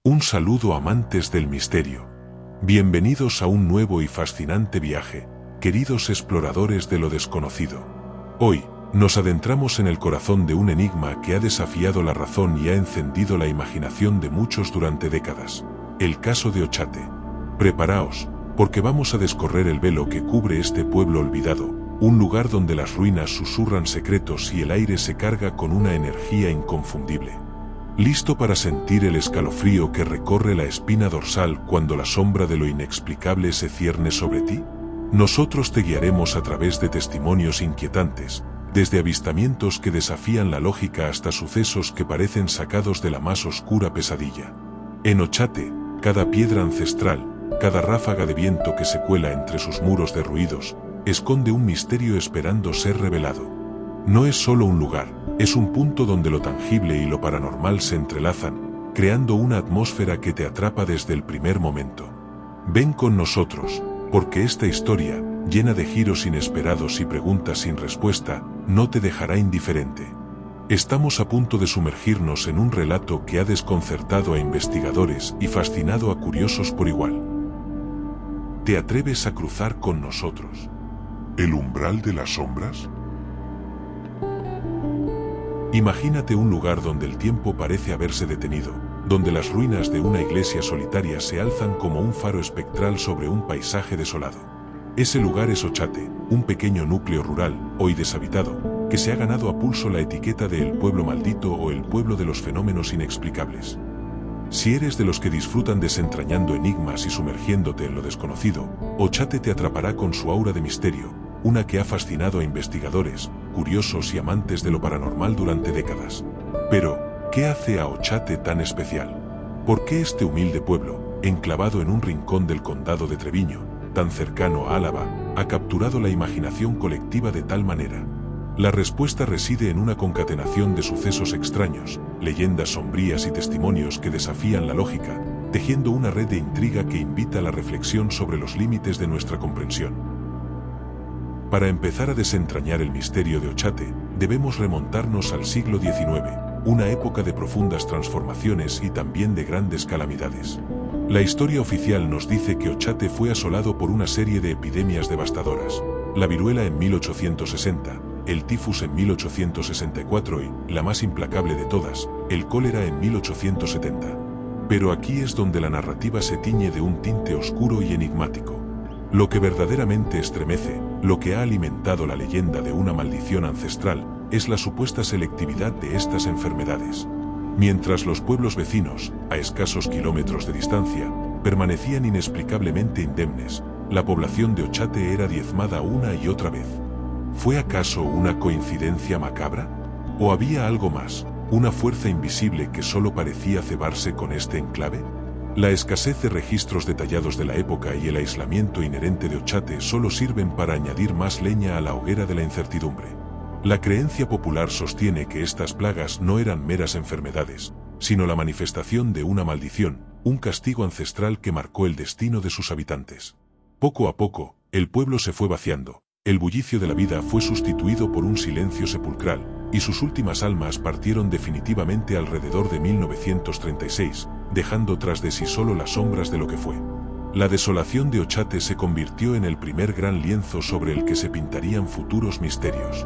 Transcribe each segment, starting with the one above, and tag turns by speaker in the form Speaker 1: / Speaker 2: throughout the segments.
Speaker 1: Un saludo amantes del misterio. Bienvenidos a un nuevo y fascinante viaje, queridos exploradores de lo desconocido. Hoy, nos adentramos en el corazón de un enigma que ha desafiado la razón y ha encendido la imaginación de muchos durante décadas. El caso de Ochate. Preparaos, porque vamos a descorrer el velo que cubre este pueblo olvidado, un lugar donde las ruinas susurran secretos y el aire se carga con una energía inconfundible. ¿Listo para sentir el escalofrío que recorre la espina dorsal cuando la sombra de lo inexplicable se cierne sobre ti? Nosotros te guiaremos a través de testimonios inquietantes, desde avistamientos que desafían la lógica hasta sucesos que parecen sacados de la más oscura pesadilla. En Ochate, cada piedra ancestral, cada ráfaga de viento que se cuela entre sus muros derruidos, esconde un misterio esperando ser revelado. No es solo un lugar, es un punto donde lo tangible y lo paranormal se entrelazan, creando una atmósfera que te atrapa desde el primer momento. Ven con nosotros, porque esta historia, llena de giros inesperados y preguntas sin respuesta, no te dejará indiferente. Estamos a punto de sumergirnos en un relato que ha desconcertado a investigadores y fascinado a curiosos por igual. ¿Te atreves a cruzar con nosotros?
Speaker 2: ¿El umbral de las sombras?
Speaker 1: Imagínate un lugar donde el tiempo parece haberse detenido, donde las ruinas de una iglesia solitaria se alzan como un faro espectral sobre un paisaje desolado. Ese lugar es Ochate, un pequeño núcleo rural, hoy deshabitado, que se ha ganado a pulso la etiqueta de el pueblo maldito o el pueblo de los fenómenos inexplicables. Si eres de los que disfrutan desentrañando enigmas y sumergiéndote en lo desconocido, Ochate te atrapará con su aura de misterio, una que ha fascinado a investigadores, curiosos y amantes de lo paranormal durante décadas. Pero, ¿qué hace a Ochate tan especial? ¿Por qué este humilde pueblo, enclavado en un rincón del condado de Treviño, tan cercano a Álava, ha capturado la imaginación colectiva de tal manera? La respuesta reside en una concatenación de sucesos extraños, leyendas sombrías y testimonios que desafían la lógica, tejiendo una red de intriga que invita a la reflexión sobre los límites de nuestra comprensión. Para empezar a desentrañar el misterio de Ochate, debemos remontarnos al siglo XIX, una época de profundas transformaciones y también de grandes calamidades. La historia oficial nos dice que Ochate fue asolado por una serie de epidemias devastadoras: la viruela en 1860, el tifus en 1864 y, la más implacable de todas, el cólera en 1870. Pero aquí es donde la narrativa se tiñe de un tinte oscuro y enigmático. Lo que verdaderamente estremece, lo que ha alimentado la leyenda de una maldición ancestral, es la supuesta selectividad de estas enfermedades. Mientras los pueblos vecinos, a escasos kilómetros de distancia, permanecían inexplicablemente indemnes, la población de Ochate era diezmada una y otra vez. ¿Fue acaso una coincidencia macabra? ¿O había algo más, una fuerza invisible que solo parecía cebarse con este enclave? La escasez de registros detallados de la época y el aislamiento inherente de Ochate solo sirven para añadir más leña a la hoguera de la incertidumbre. La creencia popular sostiene que estas plagas no eran meras enfermedades, sino la manifestación de una maldición, un castigo ancestral que marcó el destino de sus habitantes. Poco a poco, el pueblo se fue vaciando, el bullicio de la vida fue sustituido por un silencio sepulcral, y sus últimas almas partieron definitivamente alrededor de 1936, dejando tras de sí solo las sombras de lo que fue. La desolación de Ochate se convirtió en el primer gran lienzo sobre el que se pintarían futuros misterios.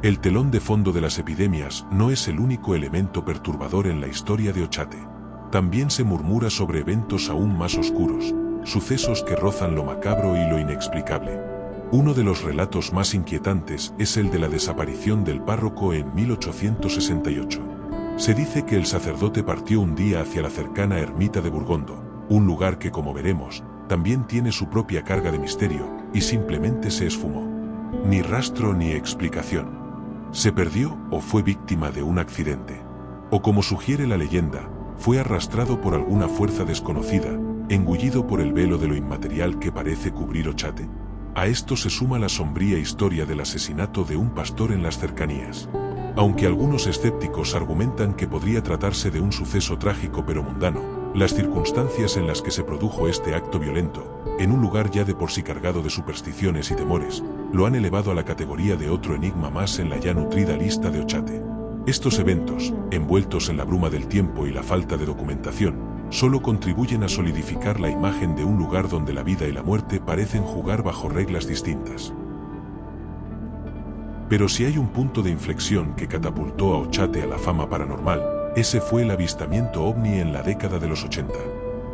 Speaker 1: El telón de fondo de las epidemias no es el único elemento perturbador en la historia de Ochate. También se murmura sobre eventos aún más oscuros, sucesos que rozan lo macabro y lo inexplicable. Uno de los relatos más inquietantes es el de la desaparición del párroco en 1868. Se dice que el sacerdote partió un día hacia la cercana ermita de Burgondo, un lugar que, como veremos, también tiene su propia carga de misterio, y simplemente se esfumó. Ni rastro ni explicación. ¿Se perdió o fue víctima de un accidente? O, como sugiere la leyenda, fue arrastrado por alguna fuerza desconocida, engullido por el velo de lo inmaterial que parece cubrir Ochate. A esto se suma la sombría historia del asesinato de un pastor en las cercanías. Aunque algunos escépticos argumentan que podría tratarse de un suceso trágico pero mundano, las circunstancias en las que se produjo este acto violento, en un lugar ya de por sí cargado de supersticiones y temores, lo han elevado a la categoría de otro enigma más en la ya nutrida lista de Ochate. Estos eventos, envueltos en la bruma del tiempo y la falta de documentación, solo contribuyen a solidificar la imagen de un lugar donde la vida y la muerte parecen jugar bajo reglas distintas. Pero si hay un punto de inflexión que catapultó a Ochate a la fama paranormal, ese fue el avistamiento ovni en la década de los 80.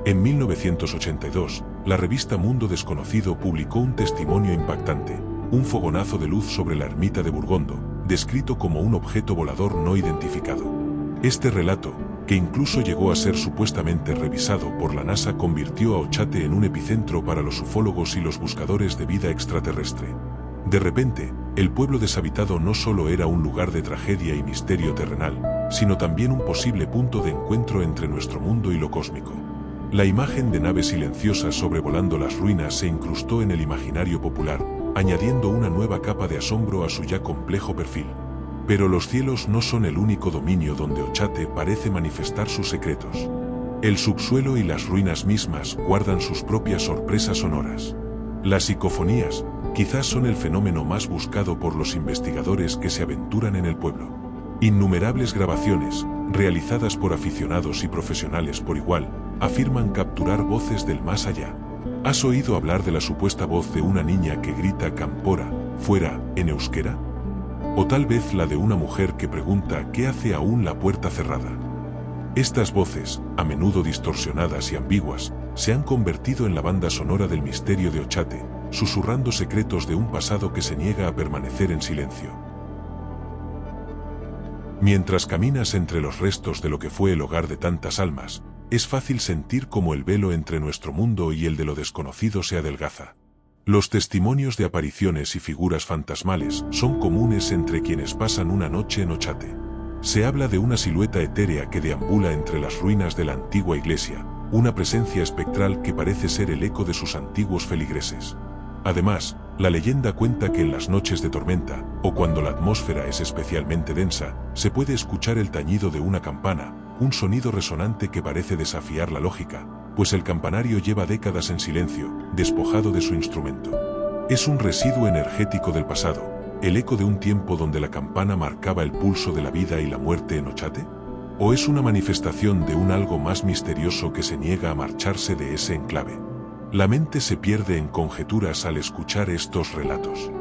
Speaker 1: En 1982, la revista Mundo Desconocido publicó un testimonio impactante, un fogonazo de luz sobre la ermita de Burgondo, descrito como un objeto volador no identificado. Este relato, que incluso llegó a ser supuestamente revisado por la NASA, convirtió a Ochate en un epicentro para los ufólogos y los buscadores de vida extraterrestre. De repente, el pueblo deshabitado no solo era un lugar de tragedia y misterio terrenal, sino también un posible punto de encuentro entre nuestro mundo y lo cósmico. La imagen de naves silenciosas sobrevolando las ruinas se incrustó en el imaginario popular, añadiendo una nueva capa de asombro a su ya complejo perfil. Pero los cielos no son el único dominio donde Ochate parece manifestar sus secretos. El subsuelo y las ruinas mismas guardan sus propias sorpresas sonoras. Las psicofonías, quizás son el fenómeno más buscado por los investigadores que se aventuran en el pueblo. Innumerables grabaciones, realizadas por aficionados y profesionales por igual, afirman capturar voces del más allá. ¿Has oído hablar de la supuesta voz de una niña que grita "Campora, fuera", en euskera? O tal vez la de una mujer que pregunta ¿qué hace aún la puerta cerrada? Estas voces, a menudo distorsionadas y ambiguas, se han convertido en la banda sonora del misterio de Ochate, susurrando secretos de un pasado que se niega a permanecer en silencio. Mientras caminas entre los restos de lo que fue el hogar de tantas almas, es fácil sentir cómo el velo entre nuestro mundo y el de lo desconocido se adelgaza. Los testimonios de apariciones y figuras fantasmales son comunes entre quienes pasan una noche en Ochate. Se habla de una silueta etérea que deambula entre las ruinas de la antigua iglesia, una presencia espectral que parece ser el eco de sus antiguos feligreses. Además, la leyenda cuenta que en las noches de tormenta, o cuando la atmósfera es especialmente densa, se puede escuchar el tañido de una campana, un sonido resonante que parece desafiar la lógica, pues el campanario lleva décadas en silencio, despojado de su instrumento. ¿Es un residuo energético del pasado, el eco de un tiempo donde la campana marcaba el pulso de la vida y la muerte en Ochate? ¿O es una manifestación de un algo más misterioso que se niega a marcharse de ese enclave? La mente se pierde en conjeturas al escuchar estos relatos.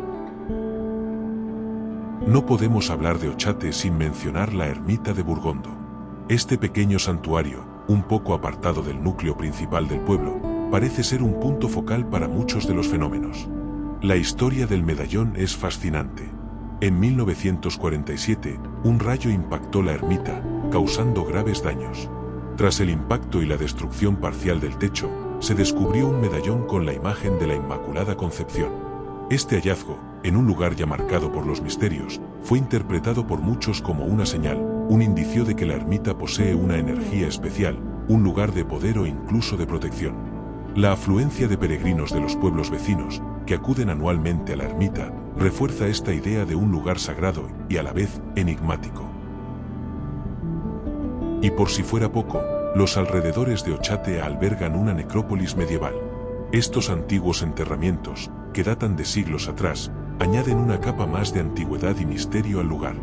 Speaker 1: No podemos hablar de Ochate sin mencionar la ermita de Burgondo. Este pequeño santuario, un poco apartado del núcleo principal del pueblo, parece ser un punto focal para muchos de los fenómenos. La historia del medallón es fascinante. En 1947, un rayo impactó la ermita, causando graves daños. Tras el impacto y la destrucción parcial del techo, se descubrió un medallón con la imagen de la Inmaculada Concepción. Este hallazgo, en un lugar ya marcado por los misterios, fue interpretado por muchos como una señal, un indicio de que la ermita posee una energía especial, un lugar de poder o incluso de protección. La afluencia de peregrinos de los pueblos vecinos, que acuden anualmente a la ermita, refuerza esta idea de un lugar sagrado y a la vez enigmático. Y por si fuera poco, los alrededores de Ochate albergan una necrópolis medieval. Estos antiguos enterramientos, que datan de siglos atrás, añaden una capa más de antigüedad y misterio al lugar.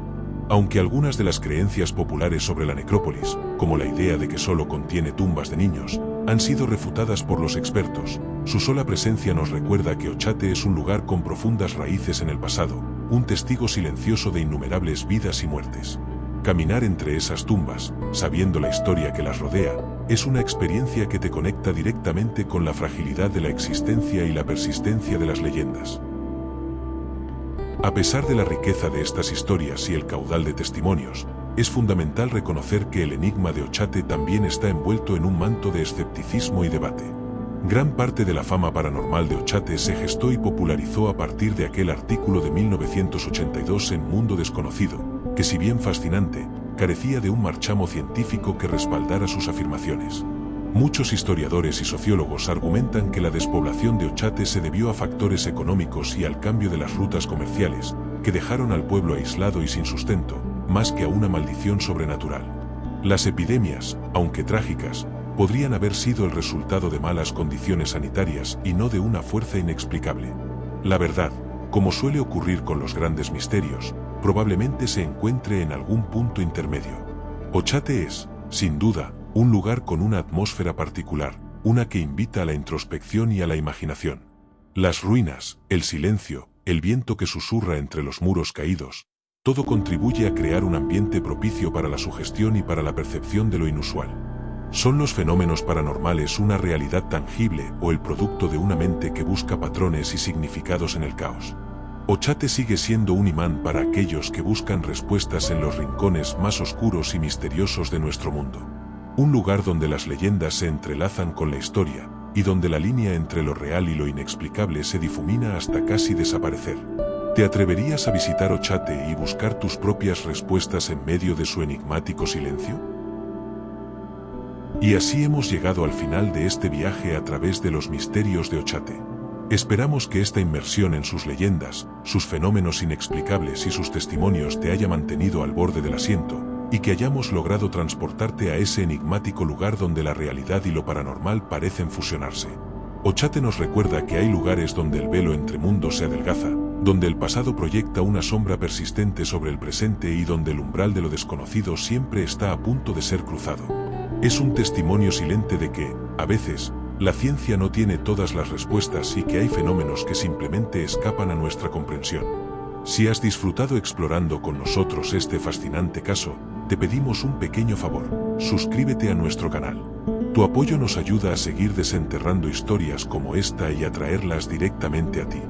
Speaker 1: Aunque algunas de las creencias populares sobre la necrópolis, como la idea de que solo contiene tumbas de niños, han sido refutadas por los expertos, su sola presencia nos recuerda que Ochate es un lugar con profundas raíces en el pasado, un testigo silencioso de innumerables vidas y muertes. Caminar entre esas tumbas, sabiendo la historia que las rodea, es una experiencia que te conecta directamente con la fragilidad de la existencia y la persistencia de las leyendas. A pesar de la riqueza de estas historias y el caudal de testimonios, es fundamental reconocer que el enigma de Ochate también está envuelto en un manto de escepticismo y debate. Gran parte de la fama paranormal de Ochate se gestó y popularizó a partir de aquel artículo de 1982 en Mundo Desconocido, que si bien fascinante, carecía de un marchamo científico que respaldara sus afirmaciones. Muchos historiadores y sociólogos argumentan que la despoblación de Ochate se debió a factores económicos y al cambio de las rutas comerciales, que dejaron al pueblo aislado y sin sustento, más que a una maldición sobrenatural. Las epidemias, aunque trágicas, podrían haber sido el resultado de malas condiciones sanitarias y no de una fuerza inexplicable. La verdad, como suele ocurrir con los grandes misterios, probablemente se encuentre en algún punto intermedio. Ochate es, sin duda, un lugar con una atmósfera particular, una que invita a la introspección y a la imaginación. Las ruinas, el silencio, el viento que susurra entre los muros caídos, todo contribuye a crear un ambiente propicio para la sugestión y para la percepción de lo inusual. ¿Son los fenómenos paranormales una realidad tangible o el producto de una mente que busca patrones y significados en el caos? Ochate sigue siendo un imán para aquellos que buscan respuestas en los rincones más oscuros y misteriosos de nuestro mundo. Un lugar donde las leyendas se entrelazan con la historia y donde la línea entre lo real y lo inexplicable se difumina hasta casi desaparecer. ¿Te atreverías a visitar Ochate y buscar tus propias respuestas en medio de su enigmático silencio? Y así hemos llegado al final de este viaje a través de los misterios de Ochate. Esperamos que esta inmersión en sus leyendas, sus fenómenos inexplicables y sus testimonios te haya mantenido al borde del asiento, y que hayamos logrado transportarte a ese enigmático lugar donde la realidad y lo paranormal parecen fusionarse. Ochate nos recuerda que hay lugares donde el velo entre mundos se adelgaza, donde el pasado proyecta una sombra persistente sobre el presente y donde el umbral de lo desconocido siempre está a punto de ser cruzado. Es un testimonio silente de que, a veces, la ciencia no tiene todas las respuestas y que hay fenómenos que simplemente escapan a nuestra comprensión. Si has disfrutado explorando con nosotros este fascinante caso, te pedimos un pequeño favor: suscríbete a nuestro canal. Tu apoyo nos ayuda a seguir desenterrando historias como esta y a traerlas directamente a ti.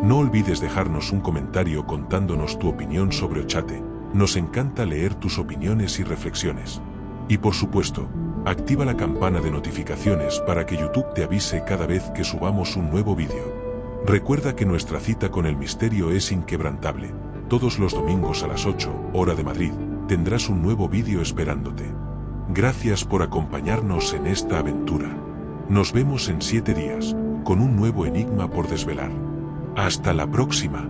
Speaker 1: No olvides dejarnos un comentario contándonos tu opinión sobre Ochate. Nos encanta leer tus opiniones y reflexiones. Y por supuesto, activa la campana de notificaciones para que YouTube te avise cada vez que subamos un nuevo vídeo. Recuerda que nuestra cita con el misterio es inquebrantable. Todos los domingos a las 8, hora de Madrid, tendrás un nuevo vídeo esperándote. Gracias por acompañarnos en esta aventura. Nos vemos en 7 días, con un nuevo enigma por desvelar. ¡Hasta la próxima!